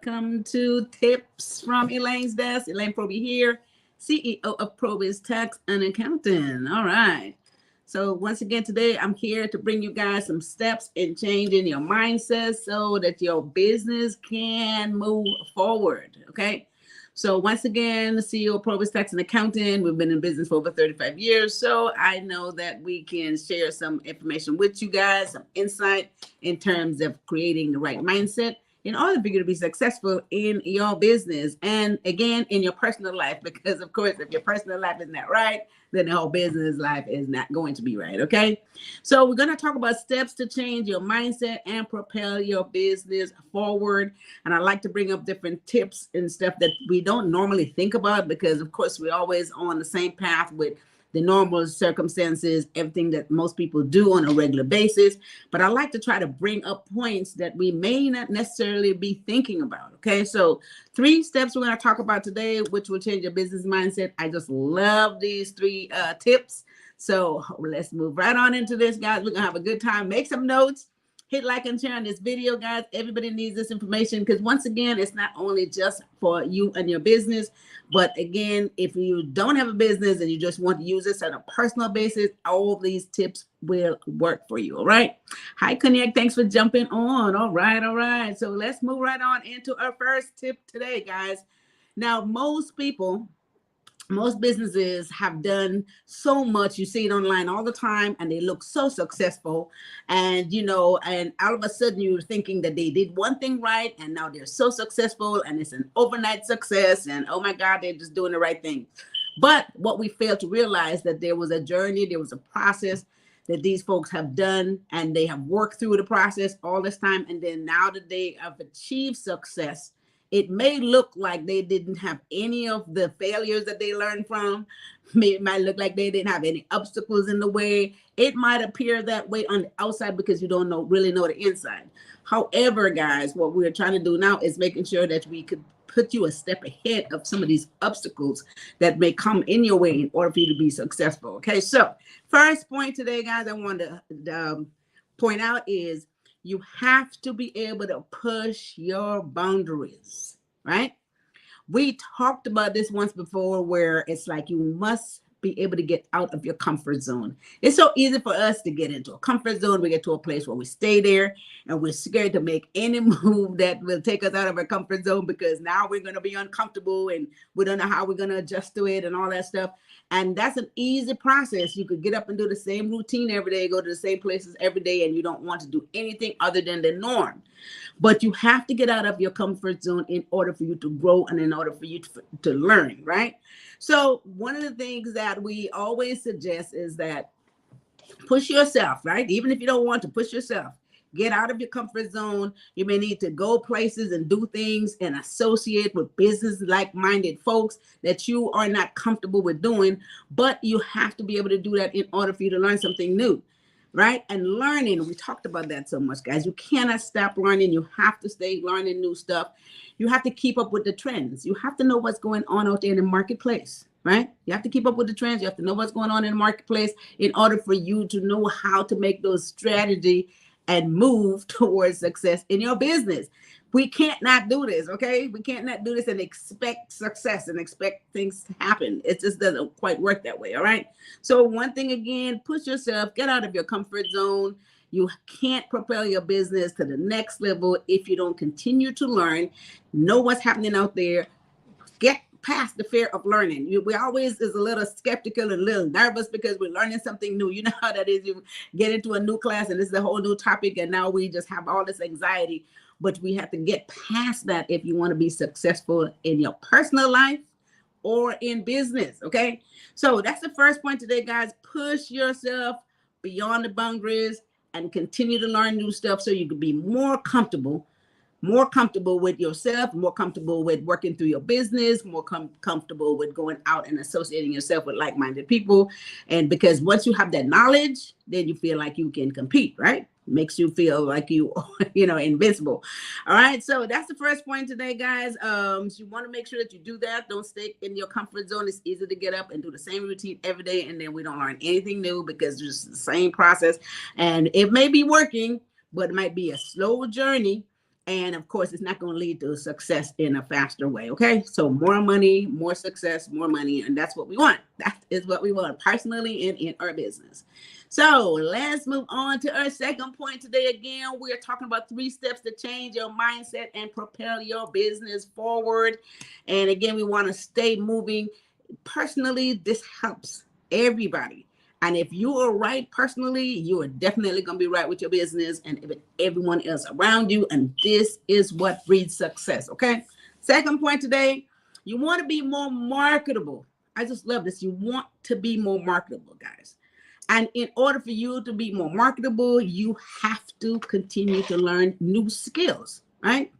welcome to Tips from Elaine's Desk. Elaine Proby here, CEO of PROBY'S Tax and Accounting. All right. So once again, today I'm here to bring you guys some steps in changing your mindset so that your business can move forward. Okay. So once again, the CEO of PROBY'S Tax and Accounting. We've been in business for over 35 years. So I know that we can share some information with you guys, some insight in terms of creating the right mindset in order for you to be successful in your business and again in your personal life, because of course if your personal life is not right, then the whole business life is not going to be right. Okay, so we're going to talk about steps to change your mindset and propel your business forward. And I like to bring up different tips and stuff that we don't normally think about, because of course we're always on the same path with the normal circumstances, everything that most people do on a regular basis. But I like to try to bring up points that we may not necessarily be thinking about. Okay, so 3 steps we're going to talk about today, which will change your business mindset. I just love these 3 tips. So let's move right on into this, guys. We're going to have a good time. Make some notes. Hit like and share on this video, guys. Everybody needs this information, because once again, it's not only just for you and your business, but again, if you don't have a business and you just want to use this on a personal basis, all of these tips will work for you. All right. Hi, Connect. Thanks for jumping on. All right. All right. So let's move right on into our first tip today, guys. Now, most businesses have done so much. You see it online all the time, and they look so successful. And, and all of a sudden you're thinking that they did one thing right, and now they're so successful, and it's an overnight success. And oh my God, they're just doing the right thing. But what we fail to realize that there was a journey, there was a process that these folks have done, and they have worked through the process all this time. And then now that they have achieved success, it may look like they didn't have any of the failures that they learned from. It might look like they didn't have any obstacles in the way. It might appear that way on the outside because you don't really know the inside. However, guys, what we're trying to do now is making sure that we could put you a step ahead of some of these obstacles that may come in your way in order for you to be successful. Okay, so first point today, guys, I want to point out is you have to be able to push your boundaries, right? We talked about this once before, where it's like you must be able to get out of your comfort zone. It's so easy for us to get into a comfort zone. We get to a place where we stay there and we're scared to make any move that will take us out of our comfort zone, because now we're going to be uncomfortable and we don't know how we're going to adjust to it and all that stuff. And that's an easy process. You could get up and do the same routine every day, go to the same places every day, and you don't want to do anything other than the norm. But you have to get out of your comfort zone in order for you to grow and in order for you to learn, right? So one of the things that we always suggest is that push yourself, right? Even if you don't want to, push yourself. Get out of your comfort zone. You may need to go places and do things and associate with business like-minded folks that you are not comfortable with doing, but you have to be able to do that in order for you to learn something new, right? And learning, we talked about that so much, guys. You cannot stop learning. You have to stay learning new stuff. You have to keep up with the trends. You have to know what's going on out there in the marketplace, right? You have to keep up with the trends. You have to know what's going on in the marketplace in order for you to know how to make those strategy and move towards success in your business. We can't not do this, okay? We can't not do this and expect success and expect things to happen. It just doesn't quite work that way, all right? So one thing again, push yourself, get out of your comfort zone. You can't propel your business to the next level if you don't continue to learn, know what's happening out there, get past the fear of learning. We always is a little skeptical and a little nervous because we're learning something new. You know how that is. You get into a new class and this is a whole new topic, and now we just have all this anxiety. But we have to get past that if you want to be successful in your personal life or in business. Okay, so that's the first point today, guys. Push yourself beyond the boundaries and continue to learn new stuff so you can be more comfortable with yourself, more comfortable with working through your business, more comfortable with going out and associating yourself with like-minded people. And because once you have that knowledge, then you feel like you can compete, right? Makes you feel like you invincible. All right, so that's the first point today, guys. So you want to make sure that you do that. Don't stay in your comfort zone. It's easy to get up and do the same routine every day, and then we don't learn anything new because it's just the same process. And it may be working, but it might be a slow journey. And of course, it's not going to lead to success in a faster way. Okay. So more money, more success, more money. And that's what we want. That is what we want personally and in our business. So let's move on to our second point today. Again, we are talking about 3 steps to change your mindset and propel your business forward. And again, we want to stay moving. Personally, this helps everybody. And if you are right personally, you are definitely going to be right with your business and everyone else around you. And this is what breeds success. Okay. Second point today, you want to be more marketable. I just love this. You want to be more marketable, guys. And in order for you to be more marketable, you have to continue to learn new skills, right?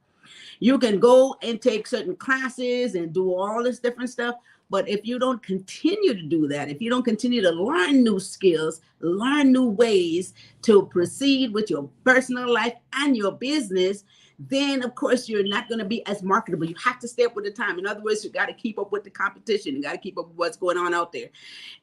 You can go and take certain classes and do all this different stuff. But if you don't continue to do that, if you don't continue to learn new skills, learn new ways to proceed with your personal life and your business, then of course you're not going to be as marketable. You have to stay up with the time. In other words, you got to keep up with the competition. You got to keep up with what's going on out there.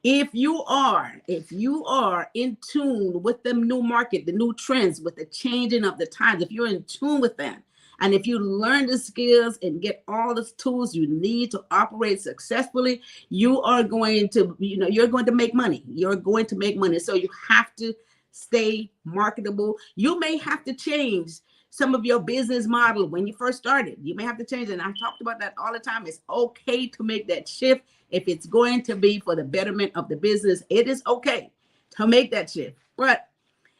If you are in tune with the new market, the new trends, with the changing of the times, if you're in tune with that, and if you learn the skills and get all the tools you need to operate successfully, you are going to, you're going to make money. You're going to make money. So you have to stay marketable. You may have to change some of your business model when you first started. You may have to change it. And I talked about that all the time. It's okay to make that shift. If it's going to be for the betterment of the business, it is okay to make that shift. But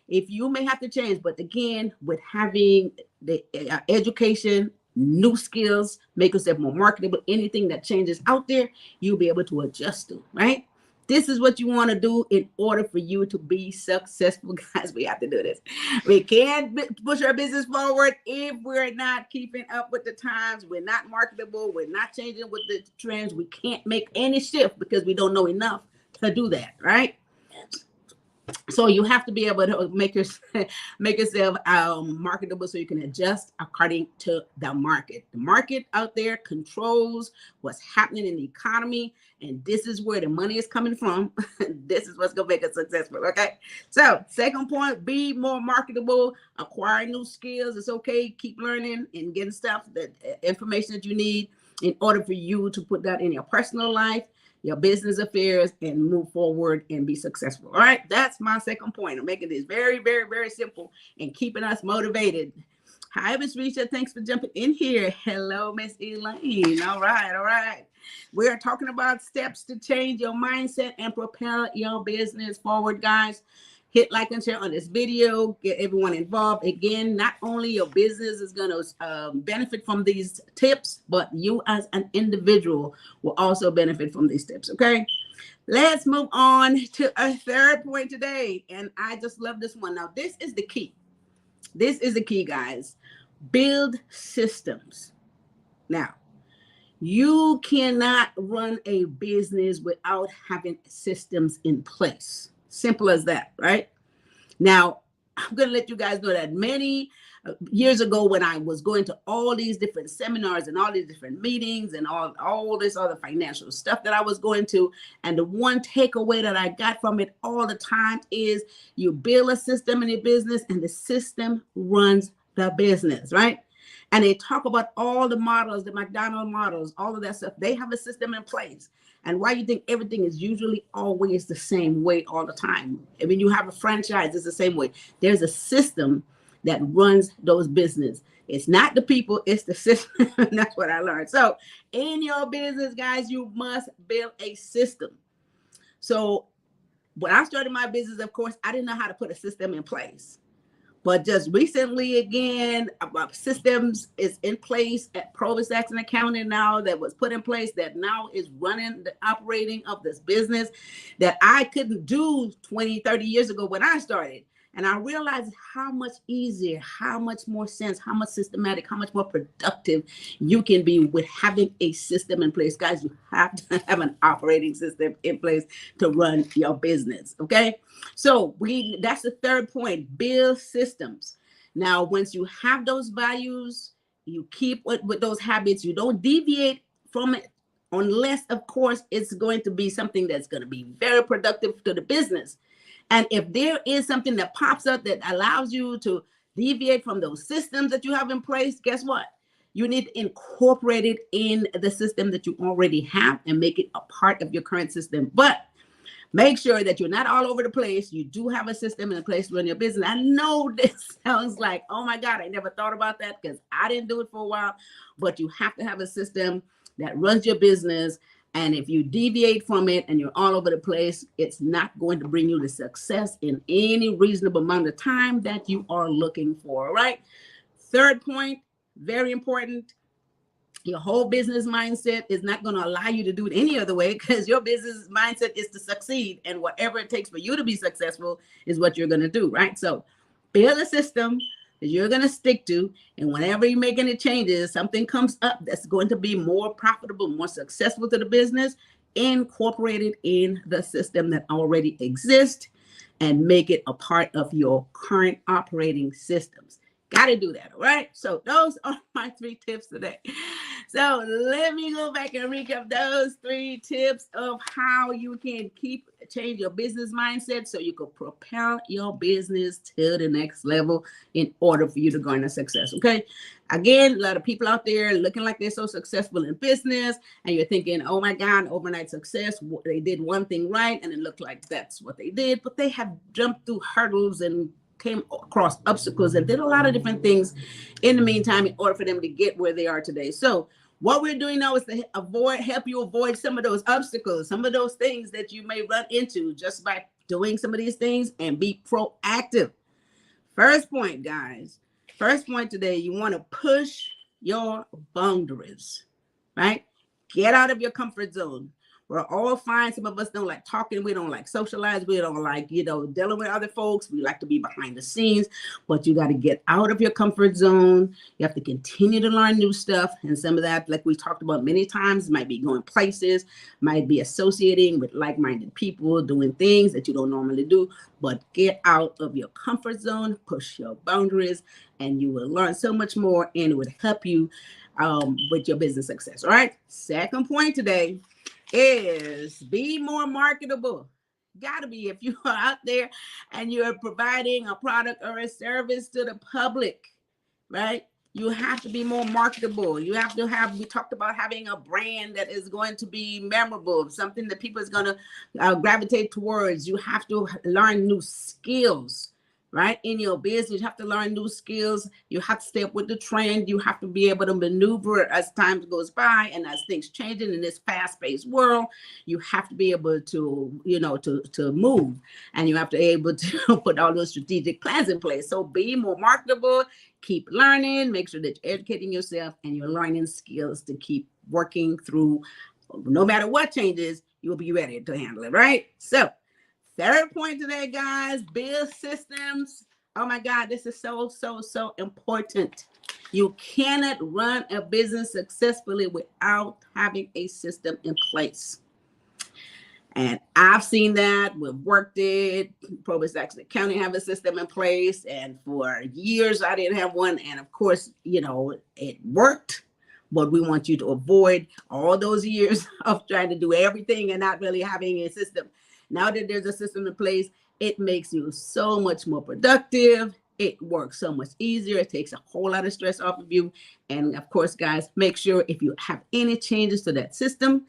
if you may have to change, but again, with having the education, new skills, make yourself more marketable, anything that changes out there, you'll be able to adjust to, right? This is what you want to do in order for you to be successful, guys. We have to do this. We can't push our business forward if we're not keeping up with the times. We're not marketable. We're not changing with the trends. We can't make any shift because we don't know enough to do that, right? So you have to be able to make yourself marketable so you can adjust according to the market. The market out there controls what's happening in the economy, and this is where the money is coming from. This is what's going to make us successful, okay? So second point, be more marketable, acquire new skills. It's okay. Keep learning and getting stuff, that information that you need in order for you to put that in your personal life, your business affairs, and move forward and be successful. All right. That's my second point. I'm making this very, very, very simple and keeping us motivated. Hi, Miss Risha. Thanks for jumping in here. Hello, Miss Elaine. All right. All right. We're talking about steps to change your mindset and propel your business forward, guys. Hit like and share on this video. Get everyone involved. Again, not only your business is going to benefit from these tips, but you as an individual will also benefit from these tips. Okay, let's move on to a third point today. And I just love this one. Now, this is the key. This is the key, guys. Build systems. Now, you cannot run a business without having systems in place. Simple as that, right? Now, I'm going to let you guys know that many years ago, when I was going to all these different seminars and all these different meetings and all this other financial stuff that I was going to, and the one takeaway that I got from it all the time is you build a system in your business and the system runs the business, right? And they talk about all the models, the McDonald's models, all of that stuff. They have a system in place. And why you think everything is usually always the same way all the time? I mean, you have a franchise, it's the same way. There's a system that runs those businesses. It's not the people, it's the system. That's what I learned. So in your business, guys, you must build a system. So when I started my business, of course, I didn't know how to put a system in place. But just recently, again, systems is in place at PROBY'S and Accounting now that was put in place that now is running the operating of this business that I couldn't do 20, 30 years ago when I started. And I realized how much easier, how much more sense, how much systematic, how much more productive you can be with having a system in place. Guys, you have to have an operating system in place to run your business, okay? So that's the third point, build systems. Now, once you have those values, you keep with those habits, you don't deviate from it unless, of course, it's going to be something that's going to be very productive to the business. And if there is something that pops up that allows you to deviate from those systems that you have in place, guess what? You need to incorporate it in the system that you already have and make it a part of your current system. But make sure that you're not all over the place. You do have a system in place to run your business. I know this sounds like, oh my God, I never thought about that because I didn't do it for a while. But you have to have a system that runs your business. And if you deviate from it and you're all over the place, it's not going to bring you the success in any reasonable amount of time that you are looking for. All right. Third point, very important. Your whole business mindset is not going to allow you to do it any other way, because your business mindset is to succeed, and whatever it takes for you to be successful is what you're going to do, right? So build a system that you're going to stick to, and whenever you make any changes, something comes up that's going to be more profitable, more successful to the business, incorporate it in the system that already exists and make it a part of your current operating systems. Got to do that, all right? So those are my 3 tips today. So let me go back and recap those 3 tips of how you can change your business mindset so you can propel your business to the next level in order for you to garner success, okay? Again, a lot of people out there looking like they're so successful in business, and you're thinking, oh my God, overnight success. They did one thing right, and it looked like that's what they did, but they have jumped through hurdles and came across obstacles and did a lot of different things in the meantime in order for them to get where they are today. So what we're doing now is to help you avoid some of those obstacles, some of those things that you may run into just by doing some of these things, and be proactive. First point, guys. First point today, you want to push your boundaries, right? Get out of your comfort zone. We're all fine. Some of us don't like talking. We don't like socialize. We don't like, dealing with other folks. We like to be behind the scenes, but you got to get out of your comfort zone. You have to continue to learn new stuff. And some of that, like we talked about many times, might be going places, might be associating with like-minded people, doing things that you don't normally do, but get out of your comfort zone, push your boundaries, and you will learn so much more, and it would help you with your business success. All right. Second point today is be more marketable. Got to be. If you are out there and you're providing a product or a service to the public, right? You have to be more marketable. You have to we talked about having a brand that is going to be memorable, something that people is going to gravitate towards. You have to learn new skills, right? In your business, you have to learn new skills. You have to stay up with the trend. You have to be able to maneuver as time goes by and as things changing in this fast-paced world. You have to be able to, to move, and you have to be able to put all those strategic plans in place. So be more marketable, keep learning, make sure that you're educating yourself and you're learning skills to keep working through. No matter what changes, you'll be ready to handle it, right? So third point today, guys, build systems. Oh my God, this is so, so, so important. You cannot run a business successfully without having a system in place. And I've seen that. We've worked it. PROBY'S actually County have a system in place. And for years, I didn't have one. And of course, it worked. But we want you to avoid all those years of trying to do everything and not really having a system. Now that there's a system in place, it makes you so much more productive. It works so much easier. It takes a whole lot of stress off of you. And of course, guys, make sure if you have any changes to that system,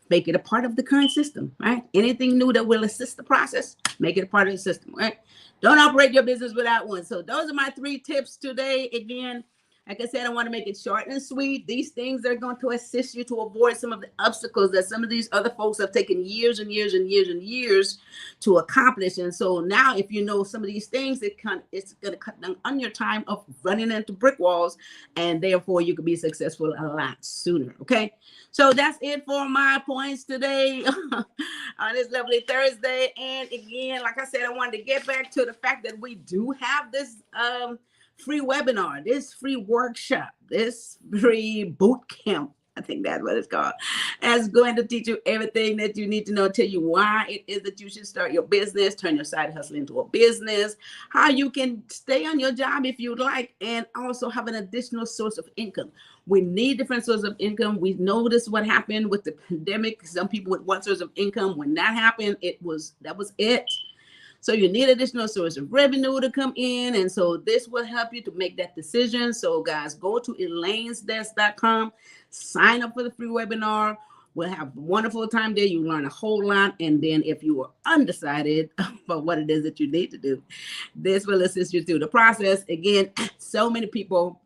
make it a part of the current system, right? Anything new that will assist the process, make it a part of the system, right? Don't operate your business without one. So those are my 3 tips today. Again, like I said, I want to make it short and sweet. These things are going to assist you to avoid some of the obstacles that some of these other folks have taken years and years and years and years to accomplish. And so now if you know some of these things, it's going to cut down on your time of running into brick walls, and therefore you can be successful a lot sooner. Okay. So that's it for my points today on this lovely Thursday. And again, like I said, I wanted to get back to the fact that we do have this free webinar, this free workshop, this free boot camp. I think that's what it's called. And it's going to teach you everything that you need to know, tell you why it is that you should start your business, turn your side hustle into a business, how you can stay on your job if you'd like, and also have an additional source of income. We need different sources of income. We noticed what happened with the pandemic. Some people with one source of income, when that happened, that was it. So you need additional source of revenue to come in. And so this will help you to make that decision. So guys, go to elainesdesk.com, sign up for the free webinar. We'll have a wonderful time there. You learn a whole lot. And then if you are undecided about what it is that you need to do, this will assist you through the process. Again, so many people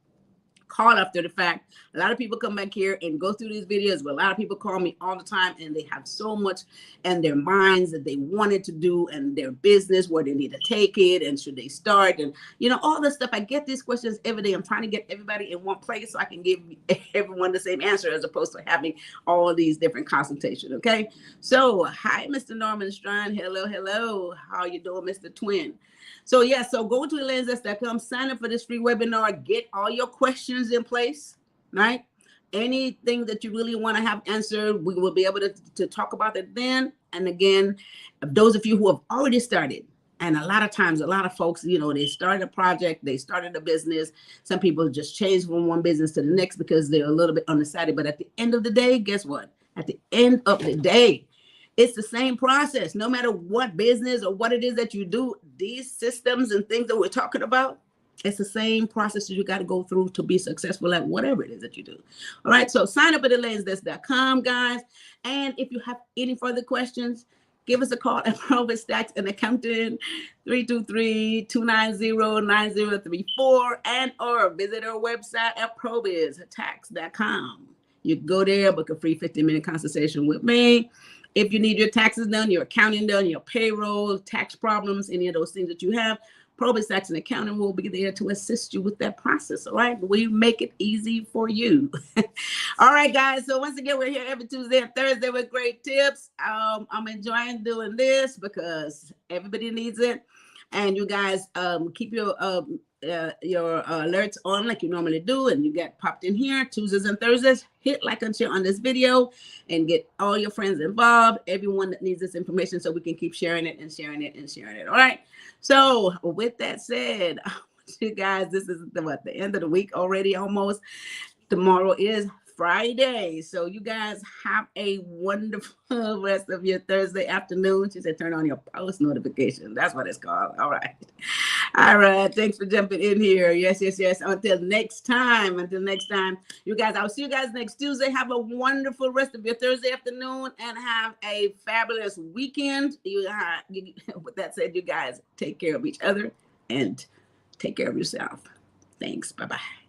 call after the fact. A lot of people come back here and go through these videos, but a lot of people call me all the time and they have so much in their minds that they wanted to do and their business, where they need to take it and should they start, and all this stuff. I get these questions every day. I'm trying to get everybody in one place so I can give everyone the same answer, as opposed to having all these different consultations. Okay, so hi, Mr. Norman Strand. Hello. How you doing, Mr. Twin? So so go to elainesdesk.com, sign up for this free webinar, get all your questions in place, right? Anything that you really want to have answered, we will be able to talk about it then. And again, those of you who have already started, and a lot of times, a lot of folks, they started a project, they started a business. Some people just change from one business to the next because they're a little bit undecided. But at the end of the day, guess what? At the end of the day, it's the same process. No matter what business or what it is that you do, these systems and things that we're talking about, it's the same process that you got to go through to be successful at whatever it is that you do. All right. So sign up at elainesdesk.com, guys. And if you have any further questions, give us a call at PROBY'S Tax and Accounting, 323-290-9034, and or visit our website at PROBY'Stax.com. You can go there, book a free 15-minute consultation with me. If you need your taxes done, your accounting done, your payroll, tax problems, any of those things that you have, PROBY'S Tax and Accounting will be there to assist you with that process. All right, we make it easy for you. All right, guys. So once again, we're here every Tuesday and Thursday with great tips. I'm enjoying doing this because everybody needs it, and you guys keep your alerts on like you normally do, and you get popped in here Tuesdays and Thursdays. Hit like and share on this video and get all your friends involved, everyone that needs this information, so we can keep sharing it and sharing it and sharing it. All right, so with that said, you guys, this is the end of the week already, almost. Tomorrow is Friday, so you guys have a wonderful rest of your Thursday afternoon. She said turn on your post notification. That's what it's called. All right. Thanks for jumping in here. Yes. Until next time, you guys, I'll see you guys next Tuesday. Have a wonderful rest of your Thursday afternoon and have a fabulous weekend. With that said, you guys take care of each other and take care of yourself. Thanks. Bye-bye.